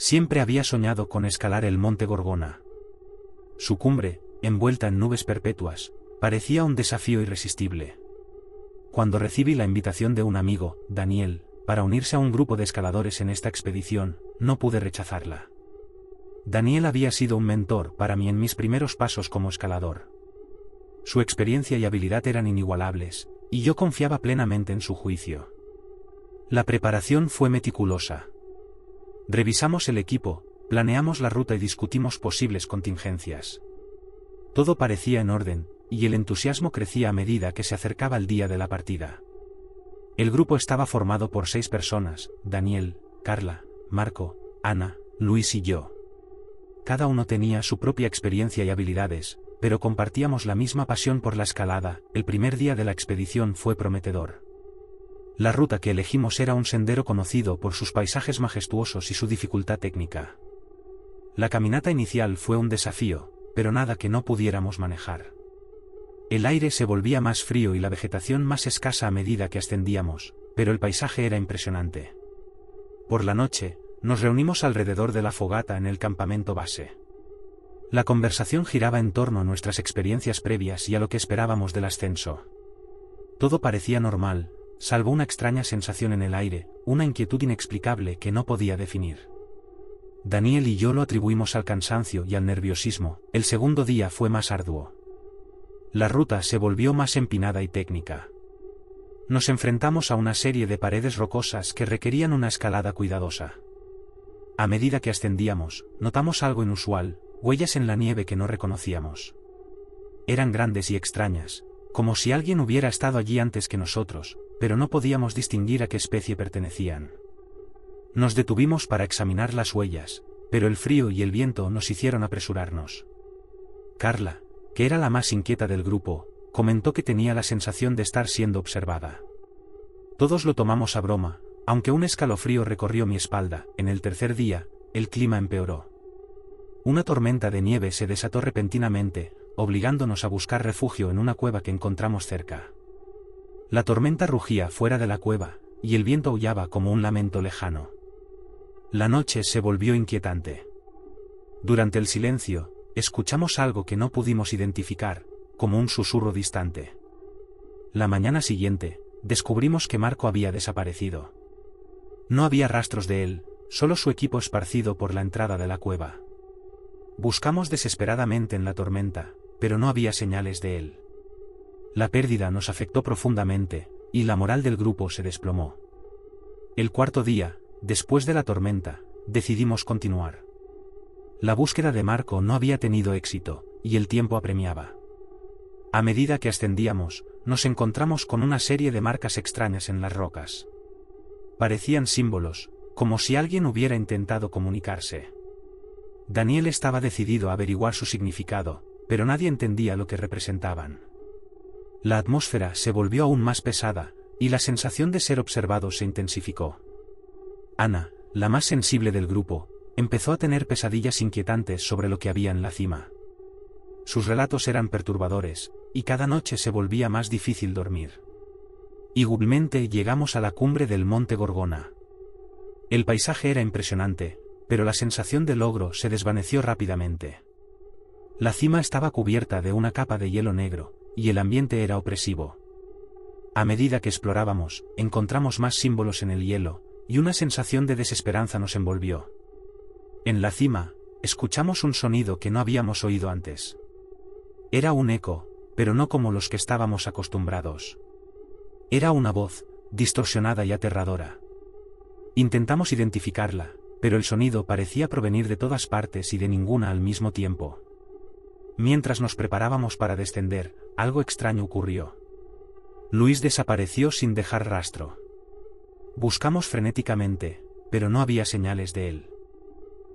Siempre había soñado con escalar el monte Gorgona. Su cumbre, envuelta en nubes perpetuas, parecía un desafío irresistible. Cuando recibí la invitación de un amigo, Daniel, para unirse a un grupo de escaladores en esta expedición, no pude rechazarla. Daniel había sido un mentor para mí en mis primeros pasos como escalador. Su experiencia y habilidad eran inigualables, y yo confiaba plenamente en su juicio. La preparación fue meticulosa. Revisamos el equipo, planeamos la ruta y discutimos posibles contingencias. Todo parecía en orden, y el entusiasmo crecía a medida que se acercaba el día de la partida. El grupo estaba formado por 6 personas: Daniel, Carla, Marco, Ana, Luis y yo. Cada uno tenía su propia experiencia y habilidades, pero compartíamos la misma pasión por la escalada. El primer día de la expedición fue prometedor. La ruta que elegimos era un sendero conocido por sus paisajes majestuosos y su dificultad técnica. La caminata inicial fue un desafío, pero nada que no pudiéramos manejar. El aire se volvía más frío y la vegetación más escasa a medida que ascendíamos, pero el paisaje era impresionante. Por la noche, nos reunimos alrededor de la fogata en el campamento base. La conversación giraba en torno a nuestras experiencias previas y a lo que esperábamos del ascenso. Todo parecía normal, salvo una extraña sensación en el aire, una inquietud inexplicable que no podía definir. Daniel y yo lo atribuimos al cansancio y al nerviosismo. El segundo día fue más arduo. La ruta se volvió más empinada y técnica. Nos enfrentamos a una serie de paredes rocosas que requerían una escalada cuidadosa. A medida que ascendíamos, notamos algo inusual: huellas en la nieve que no reconocíamos. Eran grandes y extrañas, como si alguien hubiera estado allí antes que nosotros, pero no podíamos distinguir a qué especie pertenecían. Nos detuvimos para examinar las huellas, pero el frío y el viento nos hicieron apresurarnos. Carla, que era la más inquieta del grupo, comentó que tenía la sensación de estar siendo observada. Todos lo tomamos a broma, aunque un escalofrío recorrió mi espalda. En el tercer día, el clima empeoró. Una tormenta de nieve se desató repentinamente, obligándonos a buscar refugio en una cueva que encontramos cerca. La tormenta rugía fuera de la cueva, y el viento aullaba como un lamento lejano. La noche se volvió inquietante. Durante el silencio, escuchamos algo que no pudimos identificar, como un susurro distante. La mañana siguiente, descubrimos que Marco había desaparecido. No había rastros de él, solo su equipo esparcido por la entrada de la cueva. Buscamos desesperadamente en la tormenta, pero no había señales de él. La pérdida nos afectó profundamente, y la moral del grupo se desplomó. El cuarto día, después de la tormenta, decidimos continuar. La búsqueda de Marco no había tenido éxito, y el tiempo apremiaba. A medida que ascendíamos, nos encontramos con una serie de marcas extrañas en las rocas. Parecían símbolos, como si alguien hubiera intentado comunicarse. Daniel estaba decidido a averiguar su significado, pero nadie entendía lo que representaban. La atmósfera se volvió aún más pesada, y la sensación de ser observado se intensificó. Ana, la más sensible del grupo, empezó a tener pesadillas inquietantes sobre lo que había en la cima. Sus relatos eran perturbadores, y cada noche se volvía más difícil dormir. Igualmente llegamos a la cumbre del monte Gorgona. El paisaje era impresionante, pero la sensación de logro se desvaneció rápidamente. La cima estaba cubierta de una capa de hielo negro, y el ambiente era opresivo. A medida que explorábamos, encontramos más símbolos en el hielo, y una sensación de desesperanza nos envolvió. En la cima, escuchamos un sonido que no habíamos oído antes. Era un eco, pero no como los que estábamos acostumbrados. Era una voz, distorsionada y aterradora. Intentamos identificarla, pero el sonido parecía provenir de todas partes y de ninguna al mismo tiempo. Mientras nos preparábamos para descender, algo extraño ocurrió. Luis desapareció sin dejar rastro. Buscamos frenéticamente, pero no había señales de él.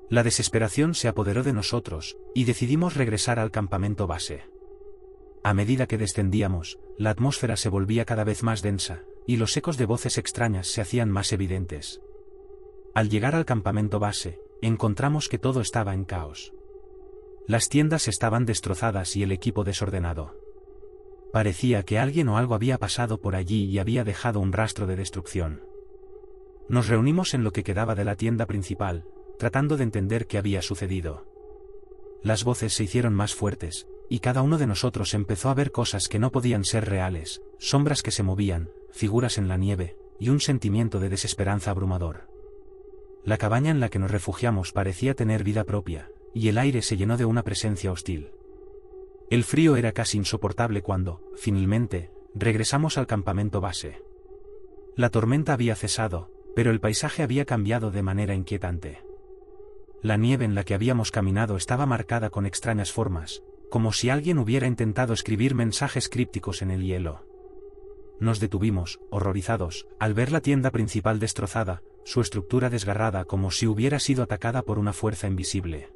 La desesperación se apoderó de nosotros, y decidimos regresar al campamento base. A medida que descendíamos, la atmósfera se volvía cada vez más densa, y los ecos de voces extrañas se hacían más evidentes. Al llegar al campamento base, encontramos que todo estaba en caos. Las tiendas estaban destrozadas y el equipo desordenado. Parecía que alguien o algo había pasado por allí y había dejado un rastro de destrucción. Nos reunimos en lo que quedaba de la tienda principal, tratando de entender qué había sucedido. Las voces se hicieron más fuertes, y cada uno de nosotros empezó a ver cosas que no podían ser reales, sombras que se movían, figuras en la nieve, y un sentimiento de desesperanza abrumador. La cabaña en la que nos refugiamos parecía tener vida propia, y el aire se llenó de una presencia hostil. El frío era casi insoportable cuando, finalmente, regresamos al campamento base. La tormenta había cesado, pero el paisaje había cambiado de manera inquietante. La nieve en la que habíamos caminado estaba marcada con extrañas formas, como si alguien hubiera intentado escribir mensajes crípticos en el hielo. Nos detuvimos, horrorizados, al ver la tienda principal destrozada, su estructura desgarrada como si hubiera sido atacada por una fuerza invisible.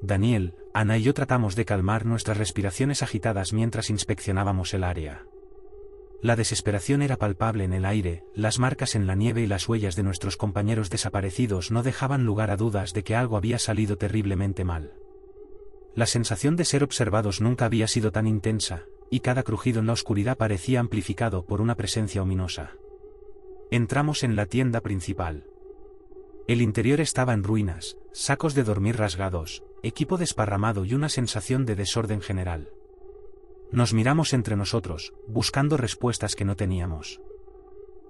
Daniel, Ana y yo tratamos de calmar nuestras respiraciones agitadas mientras inspeccionábamos el área. La desesperación era palpable en el aire, las marcas en la nieve y las huellas de nuestros compañeros desaparecidos no dejaban lugar a dudas de que algo había salido terriblemente mal. La sensación de ser observados nunca había sido tan intensa, y cada crujido en la oscuridad parecía amplificado por una presencia ominosa. Entramos en la tienda principal. El interior estaba en ruinas, sacos de dormir rasgados, equipo desparramado y una sensación de desorden general. Nos miramos entre nosotros, buscando respuestas que no teníamos.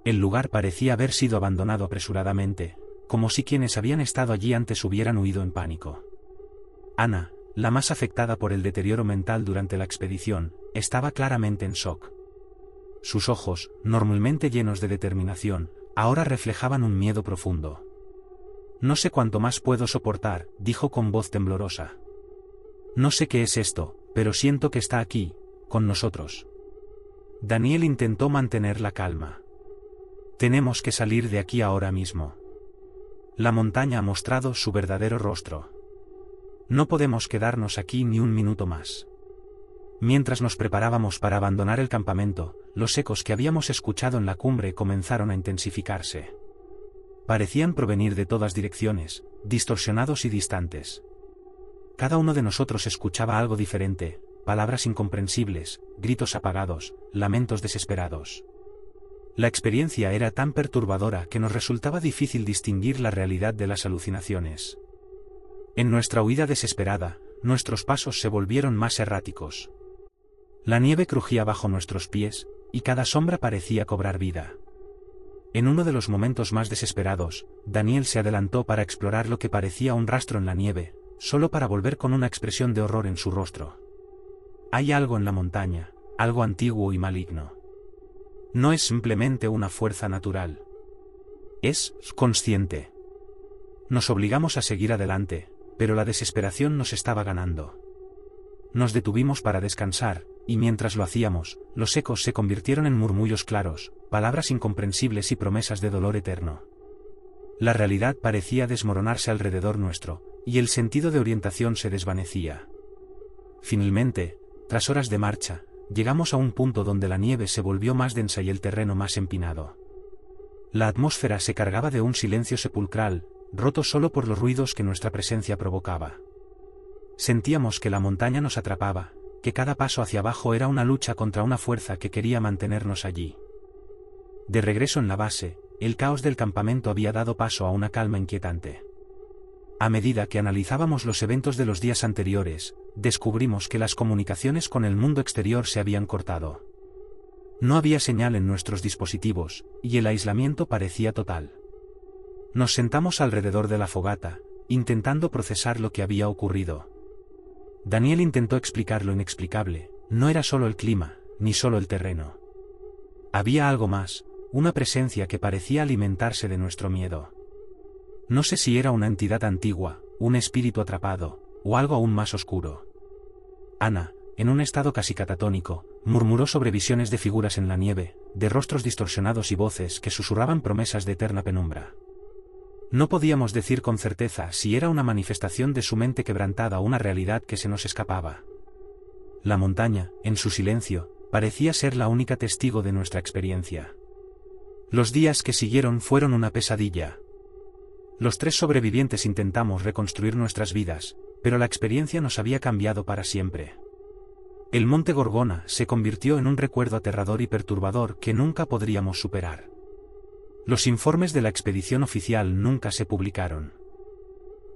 El lugar parecía haber sido abandonado apresuradamente, como si quienes habían estado allí antes hubieran huido en pánico. Ana, la más afectada por el deterioro mental durante la expedición, estaba claramente en shock. Sus ojos, normalmente llenos de determinación, ahora reflejaban un miedo profundo. «No sé cuánto más puedo soportar», dijo con voz temblorosa. «No sé qué es esto, pero siento que está aquí, con nosotros». Daniel intentó mantener la calma. «Tenemos que salir de aquí ahora mismo. La montaña ha mostrado su verdadero rostro. No podemos quedarnos aquí ni un minuto más». Mientras nos preparábamos para abandonar el campamento, los ecos que habíamos escuchado en la cumbre comenzaron a intensificarse. Parecían provenir de todas direcciones, distorsionados y distantes. Cada uno de nosotros escuchaba algo diferente, palabras incomprensibles, gritos apagados, lamentos desesperados. La experiencia era tan perturbadora que nos resultaba difícil distinguir la realidad de las alucinaciones. En nuestra huida desesperada, nuestros pasos se volvieron más erráticos. La nieve crujía bajo nuestros pies, y cada sombra parecía cobrar vida. En uno de los momentos más desesperados, Daniel se adelantó para explorar lo que parecía un rastro en la nieve, solo para volver con una expresión de horror en su rostro. «Hay algo en la montaña, algo antiguo y maligno. No es simplemente una fuerza natural. Es consciente». Nos obligamos a seguir adelante, pero la desesperación nos estaba ganando. Nos detuvimos para descansar, y mientras lo hacíamos, los ecos se convirtieron en murmullos claros, palabras incomprensibles y promesas de dolor eterno. La realidad parecía desmoronarse alrededor nuestro, y el sentido de orientación se desvanecía. Finalmente, tras horas de marcha, llegamos a un punto donde la nieve se volvió más densa y el terreno más empinado. La atmósfera se cargaba de un silencio sepulcral, roto solo por los ruidos que nuestra presencia provocaba. Sentíamos que la montaña nos atrapaba, que cada paso hacia abajo era una lucha contra una fuerza que quería mantenernos allí. De regreso en la base, el caos del campamento había dado paso a una calma inquietante. A medida que analizábamos los eventos de los días anteriores, descubrimos que las comunicaciones con el mundo exterior se habían cortado. No había señal en nuestros dispositivos, y el aislamiento parecía total. Nos sentamos alrededor de la fogata, intentando procesar lo que había ocurrido. Daniel intentó explicar lo inexplicable, no era solo el clima, ni solo el terreno. Había algo más, una presencia que parecía alimentarse de nuestro miedo. No sé si era una entidad antigua, un espíritu atrapado, o algo aún más oscuro. Ana, en un estado casi catatónico, murmuró sobre visiones de figuras en la nieve, de rostros distorsionados y voces que susurraban promesas de eterna penumbra. No podíamos decir con certeza si era una manifestación de su mente quebrantada o una realidad que se nos escapaba. La montaña, en su silencio, parecía ser la única testigo de nuestra experiencia. Los días que siguieron fueron una pesadilla. Los 3 sobrevivientes intentamos reconstruir nuestras vidas, pero la experiencia nos había cambiado para siempre. El monte Gorgona se convirtió en un recuerdo aterrador y perturbador que nunca podríamos superar. Los informes de la expedición oficial nunca se publicaron.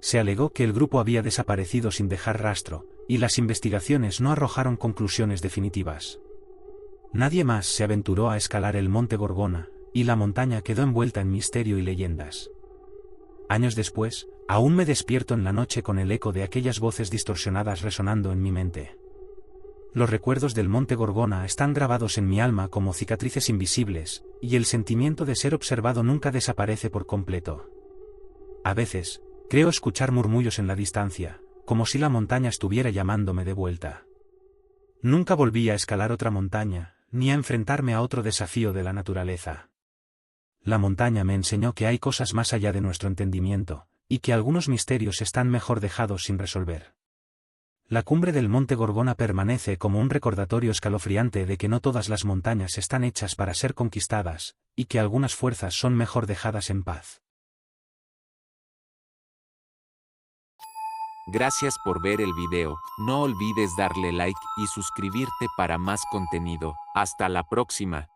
Se alegó que el grupo había desaparecido sin dejar rastro, y las investigaciones no arrojaron conclusiones definitivas. Nadie más se aventuró a escalar el monte Gorgona, y la montaña quedó envuelta en misterio y leyendas. Años después, aún me despierto en la noche con el eco de aquellas voces distorsionadas resonando en mi mente. Los recuerdos del monte Gorgona están grabados en mi alma como cicatrices invisibles, y el sentimiento de ser observado nunca desaparece por completo. A veces, creo escuchar murmullos en la distancia, como si la montaña estuviera llamándome de vuelta. Nunca volví a escalar otra montaña, ni a enfrentarme a otro desafío de la naturaleza. La montaña me enseñó que hay cosas más allá de nuestro entendimiento, y que algunos misterios están mejor dejados sin resolver. La cumbre del monte Gorgona permanece como un recordatorio escalofriante de que no todas las montañas están hechas para ser conquistadas, y que algunas fuerzas son mejor dejadas en paz. Gracias por ver el video, no olvides darle like y suscribirte para más contenido. Hasta la próxima.